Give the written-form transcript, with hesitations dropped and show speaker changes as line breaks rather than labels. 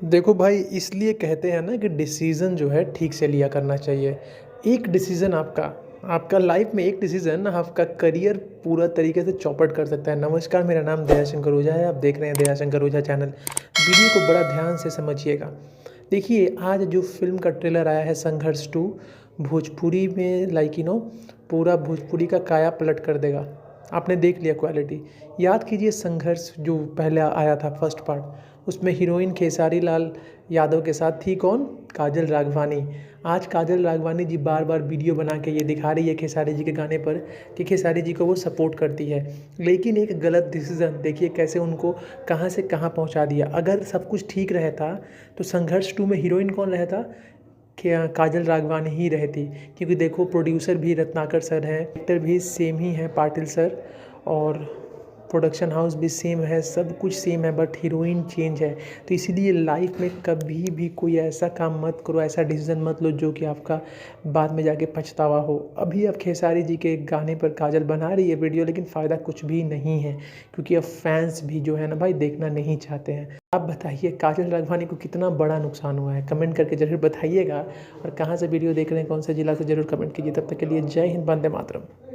देखो भाई, इसलिए कहते हैं ना कि डिसीज़न जो है ठीक से लिया करना चाहिए। एक डिसीज़न आपका लाइफ में एक डिसीज़न आपका करियर पूरा तरीके से चौपट कर सकता है। नमस्कार, मेरा नाम दयाशंकर ओझा है। आप देख रहे हैं दयाशंकर ओझा चैनल। वीडियो को बड़ा ध्यान से समझिएगा। देखिए, आज जो फ़िल्म का ट्रेलर आया है संघर्ष 2, भोजपुरी में पूरा भोजपुरी का काया पलट कर देगा। आपने देख लिया क्वालिटी। याद कीजिए संघर्ष जो पहले आया था फर्स्ट पार्ट, उसमें हीरोइन खेसारी लाल यादव के साथ थी कौन? काजल राघवानी। आज काजल राघवानी जी बार बार वीडियो बना के ये दिखा रही है खेसारी जी के गाने पर कि खेसारी जी को वो सपोर्ट करती है, लेकिन एक गलत डिसीज़न देखिए कैसे उनको कहाँ से कहाँ पहुँचा दिया। अगर सब कुछ ठीक रहता तो संघर्ष 2 में हीरोइन कौन रहता? क्या काजल राघवानी ही रहती, क्योंकि देखो प्रोड्यूसर भी रत्नाकर सर हैं, एक्टर भी सेम ही हैं पाटिल सर, और प्रोडक्शन हाउस भी सेम है, सब कुछ सेम है, बट हीरोइन चेंज है। तो इसीलिए लाइफ में कभी भी कोई ऐसा काम मत करो, ऐसा डिसीज़न मत लो जो कि आपका बाद में जाके पछतावा हो। अभी अब खेसारी जी के गाने पर काजल बना रही है वीडियो, लेकिन फ़ायदा कुछ भी नहीं है, क्योंकि अब फैंस भी जो है ना भाई देखना नहीं चाहते हैं। आप बताइए काजल राघवानी को कितना बड़ा नुकसान हुआ है? कमेंट करके ज़रूर बताइएगा। और कहाँ से वीडियो देख रहे हैं, कौन से ज़िला से, ज़रूर कमेंट कीजिए। तब तक के लिए जय हिंद, वंदे मातरम।